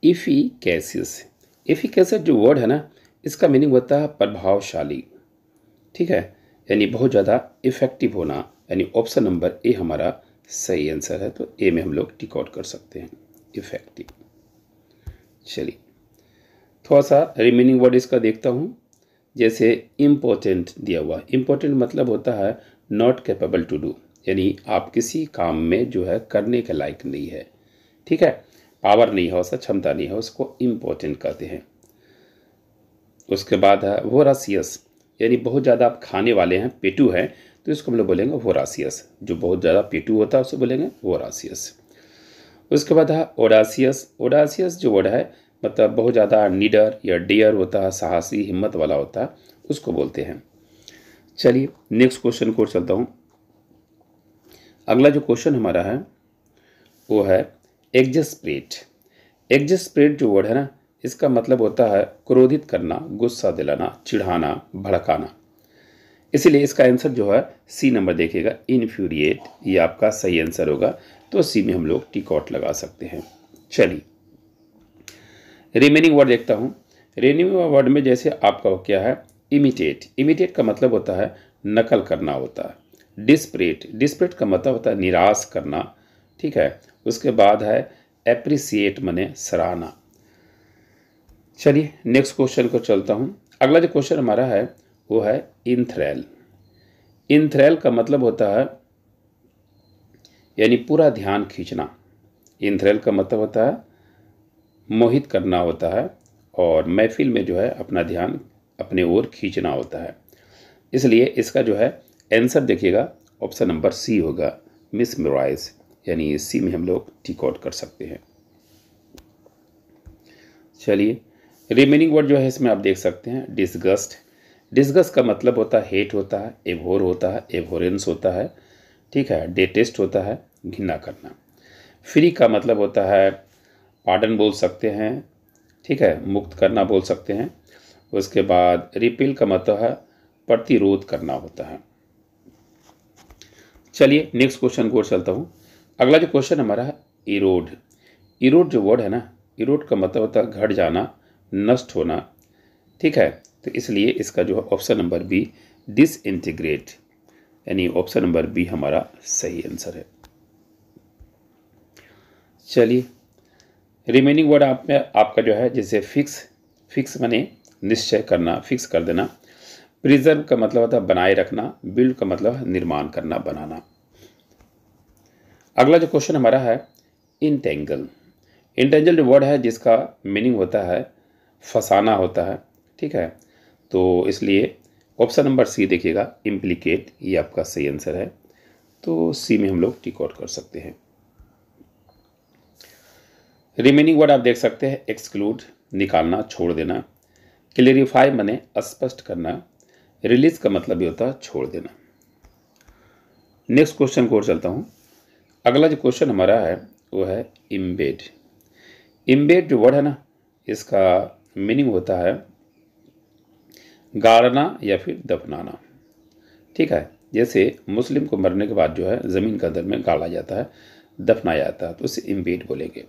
इफिकेसियस। इफिकेसियस जो वर्ड है ना, इसका मीनिंग होता है प्रभावशाली, ठीक है, यानी बहुत ज़्यादा इफेक्टिव होना, यानी ऑप्शन नंबर ए हमारा सही आंसर है। तो ए में हम लोग टिक आउट कर सकते हैं, इफेक्टिव। चलिए थोड़ा सा रिमेनिंग वर्ड इसका देखता हूँ। जैसे इम्पोर्टेंट दिया हुआ, इम्पोर्टेंट मतलब होता है नॉट कैपेबल टू डू, यानी आप किसी काम में जो है करने के लायक नहीं है, ठीक है, पावर नहीं है, उसका क्षमता नहीं है, उसको इम्पोर्टेंट कहते हैं। उसके बाद है वोरासियस, यानी बहुत ज़्यादा आप खाने वाले हैं, पेटू हैं, तो इसको हम लोग बोलेंगे वोरासियस। जो बहुत ज़्यादा पेटू होता है उसे बोलेंगे वोरासियस। उसके बाद है ओडासियस। ओडासियस जो वर्ड है मतलब बहुत ज़्यादा नीडर या डियर होता है, साहसी हिम्मत वाला होता है, उसको बोलते हैं। चलिए नेक्स्ट क्वेश्चन को चलता हूँ। अगला जो क्वेश्चन हमारा है वो है एग्जस्परेट। एग्जस्परेट जो वर्ड है ना, इसका मतलब होता है क्रोधित करना, गुस्सा दिलाना, चिढ़ाना, भड़काना। इसीलिए इसका आंसर जो है सी नंबर देखिएगा, इन्फ्यूरिएट, ये आपका सही आंसर होगा। तो सी में हम लोग टिक आउट लगा सकते हैं। चलिए रिमेनिंग वर्ड देखता हूँ। रिमेनिंग वर्ड में जैसे आपका क्या है, इमिटेट। इमिटेट का मतलब होता है नकल करना होता है। डिस्परेट, डिस्परेट का मतलब होता है निराश करना, ठीक है। उसके बाद है एप्रिसिएट माने सराहना। चलिए नेक्स्ट क्वेश्चन को चलता हूँ। अगला जो क्वेश्चन हमारा है वो है इंथ्रेल। इंथ्रेल का मतलब होता है यानी पूरा ध्यान खींचना। इंथ्रेल का मतलब होता है मोहित करना होता है, और महफिल में जो है अपना ध्यान अपने ओर खींचना होता है। इसलिए इसका जो है आंसर देखिएगा ऑप्शन नंबर सी होगा, मिसमराइज, यानी सी में हम लोग टिक आउट कर सकते हैं। चलिए रिमेनिंग वर्ड जो है इसमें आप देख सकते हैं डिसगस्ट। डिसगस्ट का मतलब होता है हेट होता है, एवोर होता है, एवोरेंस होता है, ठीक है, डेटेस्ट होता है, घृणा करना। फ्री का मतलब होता है पार्डन बोल सकते हैं, ठीक है, मुक्त करना बोल सकते हैं। उसके बाद रिपेल का मतलब है प्रतिरोध करना होता है। चलिए नेक्स्ट क्वेश्चन को चलता हूँ। अगला जो क्वेश्चन हमारा है इरोड। इरोड जो वर्ड है ना, इरोड का मतलब होता है घट जाना, नष्ट होना, ठीक है। तो इसलिए इसका जो है ऑप्शन नंबर बी डिसइंटीग्रेट, यानी ऑप्शन नंबर बी हमारा सही आंसर है। चलिए रिमेनिंग वर्ड आप में आपका जो है जैसे फिक्स। फिक्स माने निश्चय करना, फिक्स कर देना। प्रिजर्व का मतलब होता है बनाए रखना। बिल्ड का मतलब है निर्माण करना, बनाना। अगला जो क्वेश्चन हमारा है इंटेंगल। इंटेंगल जो वर्ड है जिसका मीनिंग होता है फंसाना होता है, ठीक है। तो इसलिए ऑप्शन नंबर सी देखिएगा, इम्प्लीकेट, ये आपका सही आंसर है। तो सी में हम लोग टिक आउट कर सकते हैं। रिमेनिंग वर्ड आप देख सकते हैं एक्सक्लूड, निकालना, छोड़ देना। क्लेरिफाई माने स्पष्ट करना। रिलीज का मतलब भी होता है छोड़ देना। नेक्स्ट क्वेश्चन को और चलता हूँ। अगला जो क्वेश्चन हमारा है वो है इम्बेड। इम्बेड जो वर्ड है ना, इसका मीनिंग होता है गाड़ना या फिर दफनाना, ठीक है। जैसे मुस्लिम को मरने के बाद जो है ज़मीन के अंदर में गाड़ा जाता है, दफनाया जाता है, तो उसे इम्बेड बोलेंगे।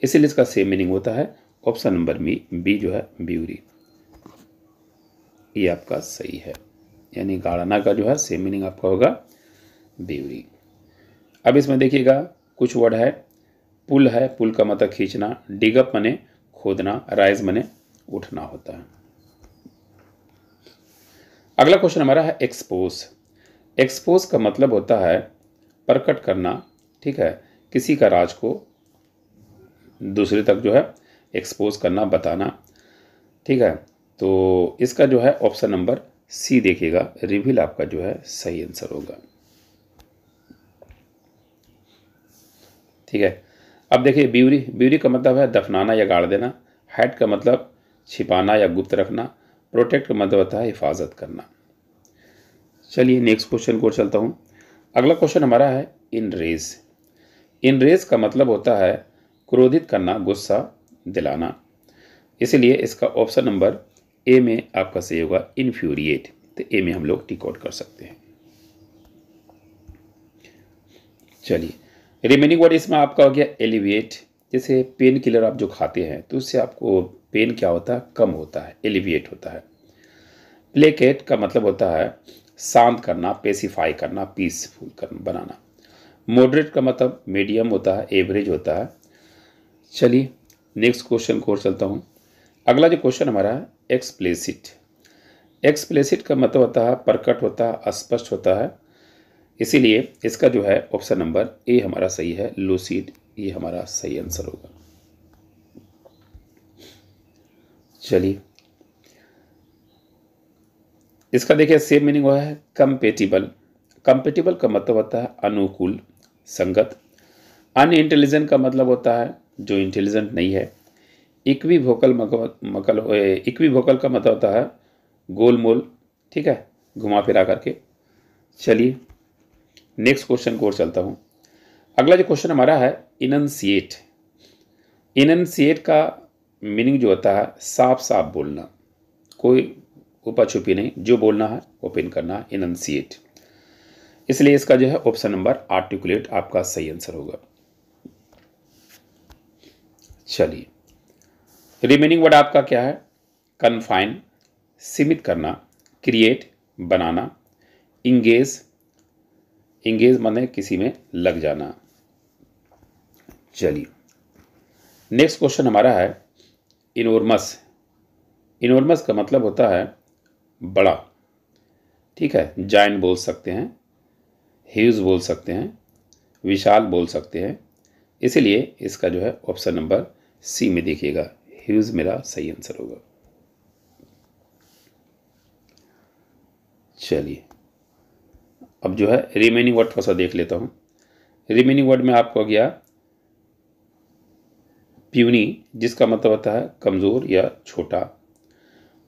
इसीलिए इसका सेम मीनिंग होता है ऑप्शन नंबर बी जो है ब्यूरी, ये आपका सही है। यानी गाड़ना का जो है सेम मीनिंग आपका होगा ब्यूरी। अब इसमें देखिएगा कुछ वर्ड है। पुल है, पुल का मतलब खींचना। डिगअप माने खोदना। राइज माने उठना होता है। अगला क्वेश्चन हमारा है एक्सपोज। एक्सपोज का मतलब होता है प्रकट करना, ठीक है, किसी का राज को दूसरे तक जो है एक्सपोज करना, बताना, ठीक है। तो इसका जो है ऑप्शन नंबर सी देखिएगा, रिवील आपका जो है सही आंसर होगा, ठीक है। अब देखिए ब्यूरी। ब्यूरी का मतलब है दफनाना या गाड़ देना। हाइड का मतलब छिपाना या गुप्त रखना। प्रोटेक्ट का मतलब होता है हिफाजत करना। चलिए नेक्स्ट क्वेश्चन को चलता हूँ। अगला क्वेश्चन हमारा है इन रेज। इन रेज का मतलब होता है क्रोधित करना, गुस्सा दिलाना। इसलिए इसका ऑप्शन नंबर ए में आपका सही होगा इन्फ्यूरिएट। तो ए में हम लोग टिक आउट कर सकते हैं। चलिए रिमेनिंग वर्ड इसमें आपका हो गया एलिवेट। जैसे पेन किलर आप जो खाते हैं तो उससे आपको पेन क्या होता है, कम होता है, एलिविएट होता है। प्लेकेट का मतलब होता है शांत करना, पेसिफाई करना, पीसफुल करना, बनाना। मॉडरेट का मतलब मीडियम होता है, एवरेज होता है। चलिए नेक्स्ट क्वेश्चन की ओर चलता हूँ। अगला जो क्वेश्चन हमारा है एक्सप्लिसिट। एक्सप्लिसिट का मतलब होता है प्रकट होता है, स्पष्ट होता है। इसीलिए इसका जो है ऑप्शन नंबर ए हमारा सही है, लूसिड, ये हमारा सही आंसर होगा। चलिए इसका देखिए सेम मीनिंग हुआ है कंपेटिबल। कंपेटिबल का मतलब होता है अनुकूल, संगत। अनइंटेलिजेंट का मतलब होता है जो इंटेलिजेंट नहीं है। इक्विवोकल इक्विवोकल का मतलब होता है गोलमोल, ठीक है, घुमा फिरा करके। चलिए नेक्स्ट क्वेश्चन की ओर चलता हूँ। अगला जो क्वेश्चन हमारा है इनंसिएट। इनंसिएट का मीनिंग जो होता है साफ साफ बोलना, कोई ऊपर छुपी नहीं, जो बोलना है ओपन करना, इनंसिएट। इसलिए इसका जो है ऑप्शन नंबर आर्टिकुलेट आपका सही आंसर होगा। चलिए रिमेनिंग वर्ड आपका क्या है, कन्फाइन, सीमित करना, क्रिएट, बनाना, इंगेज, इंगेज माने किसी में लग जाना। चलिए नेक्स्ट क्वेश्चन हमारा है इनोर्मस। इनोर्मस का मतलब होता है बड़ा, ठीक है, जायंट बोल सकते हैं, ह्यूज बोल सकते हैं, विशाल बोल सकते हैं। इसीलिए इसका जो है ऑप्शन नंबर सी में देखिएगा, ह्यूज मेरा सही आंसर होगा। चलिए अब जो है रिमेनिंग वर्ड थोड़ा सा देख लेता हूँ। रिमेनिंग वर्ड में आपको गया प्यूनी, जिसका मतलब होता है कमज़ोर या छोटा।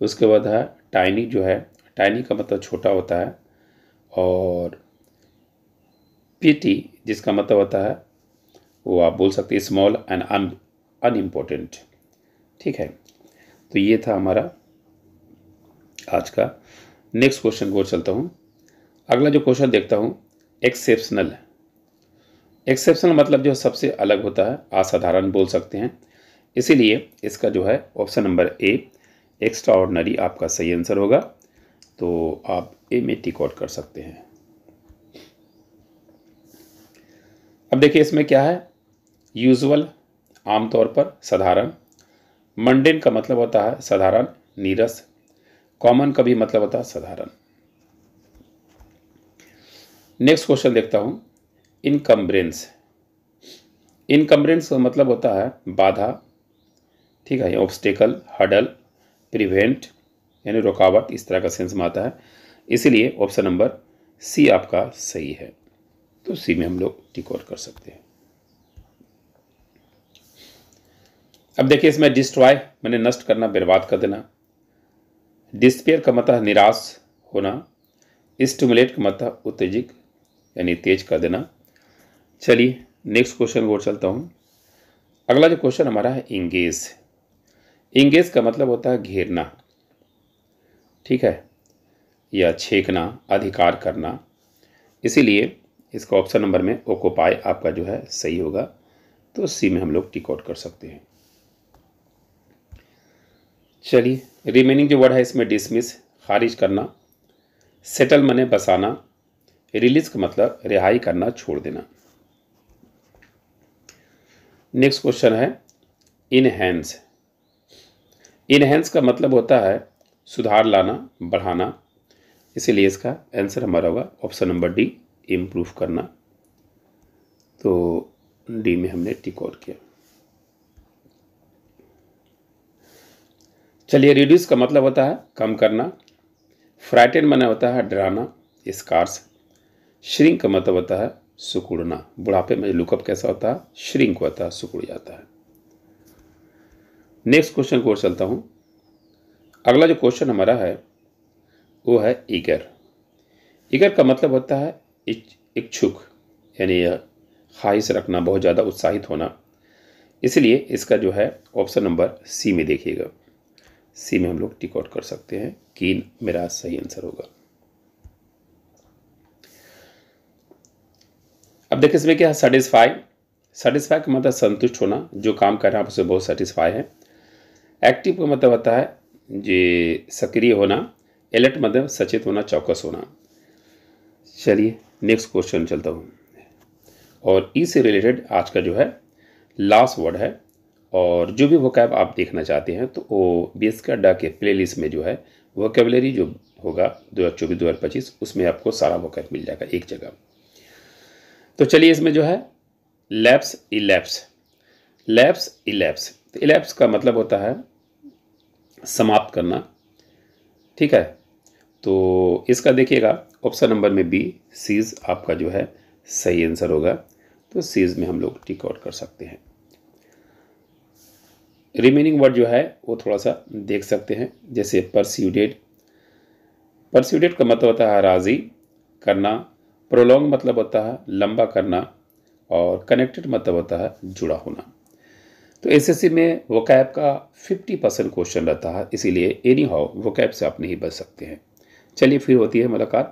उसके बाद है टाइनी, जो है टाइनी का मतलब छोटा होता है। और पीटी जिसका मतलब होता है वो आप बोल सकते हैं स्मॉल एंड अनइम्पोर्टेंट, ठीक है। तो ये था हमारा आज का। नेक्स्ट क्वेश्चन को चलता हूँ। अगला जो क्वेश्चन देखता हूँ एक्सेप्शनल। एक्सेप्शनल मतलब जो सबसे अलग होता है, असाधारण बोल सकते हैं। इसीलिए इसका जो है option number A extra ordinary आपका सही आंसर होगा। तो आप ए में टिक आउट कर सकते हैं। अब देखिए इसमें क्या है, यूजुअल आमतौर पर, साधारण, मंडेन का मतलब होता है साधारण, नीरस, कॉमन का भी मतलब होता है साधारण। नेक्स्ट क्वेश्चन देखता हूं इनकम्ब्रेंस। इनकम्ब्रेंस का मतलब होता है बाधा, ठीक है, ऑब्स्टेकल, हडल, प्रिवेंट यानी रुकावट, इस तरह का सेंस में आता है। इसीलिए ऑप्शन नंबर सी आपका सही है। तो सी में हम लोग टिक आउट कर सकते हैं। अब देखिए इसमें डिस्ट्रॉय मैंने नष्ट करना, बर्बाद कर देना। डिस्पेयर का मतलब निराश होना। स्टिमुलेट का मतलब उत्तेजित यानी तेज कर देना। चलिए नेक्स्ट क्वेश्चन की ओर चलता हूँ। अगला जो क्वेश्चन हमारा है इंगेज। इंगेज का मतलब होता है घेरना, ठीक है, या छेकना, अधिकार करना। इसीलिए इसका ऑप्शन नंबर में ओकोपाई आपका जो है सही होगा। तो सी में हम लोग टिक आउट कर सकते हैं। चलिए रिमेनिंग जो वर्ड है इसमें डिसमिस, खारिज करना, सेटल मने बसाना, रिलीज का मतलब रिहाई करना, छोड़ देना। नेक्स्ट क्वेश्चन है इनहैंस। इनहैंस का मतलब होता है सुधार लाना, बढ़ाना। इसीलिए इसका आंसर हमारा होगा ऑप्शन नंबर डी, इम्प्रूव करना। तो डी में हमने टिक आउट किया। चलिए रिड्यूस का मतलब होता है कम करना। फ्राइटन माने होता है डराना, स्कार्स। श्रिंक का मतलब होता है सिकुड़ना। बुढ़ापे में लुकअप कैसा होता है, श्रिंक होता है, सिकुड़ जाता है। नेक्स्ट क्वेश्चन की ओर चलता हूं। अगला जो क्वेश्चन हमारा है वो है ईगर। ईगर का मतलब होता है इच्छुक, यानी ख्वाहिश रखना, बहुत ज़्यादा उत्साहित होना। इसलिए इसका जो है ऑप्शन नंबर सी में देखिएगा, सी में हम लोग टिक आउट कर सकते हैं, कीन मेरा सही आंसर होगा। अब देखिए इसमें क्या है, सेटिस्फाई, सेटिस्फाई का मतलब संतुष्ट होना, जो काम कर रहे हैं आप उससे बहुत सेटिस्फाई है। एक्टिव का मतलब होता है जी सक्रिय होना। अलर्ट मतलब सचेत होना, चौकस होना। चलिए नेक्स्ट क्वेश्चन चलता हूँ। और ई से रिलेटेड आज का जो है लास्ट वर्ड है। और जो भी वोकैब आप देखना चाहते हैं तो वो बेस का अड्डा के प्लेलिस्ट में जो है वोकेबलरी जो होगा 2024-2025 उसमें आपको सारा वोकैब मिल जाएगा एक जगह। तो चलिए इसमें जो है लैप्स इलैप्स, लैप्स इलैप्स, तो इलैप्स का मतलब होता है समाप्त करना। ठीक है, तो इसका देखिएगा ऑप्शन नंबर में बी सीज आपका जो है सही आंसर होगा। तो सीज में हम लोग टिक आउट कर सकते हैं। रिमेनिंग वर्ड जो है वो थोड़ा सा देख सकते हैं, जैसे परस्यूडेड, परस्यूडेड का मतलब होता है राजी करना। प्रोलॉन्ग मतलब होता है लंबा करना। और कनेक्टेड मतलब होता है जुड़ा होना। तो एसएससी में वोकैब का 50% क्वेश्चन रहता है, इसीलिए एनी हाउ वोकैब से आप नहीं बच सकते हैं। चलिए फिर होती है मुलाकात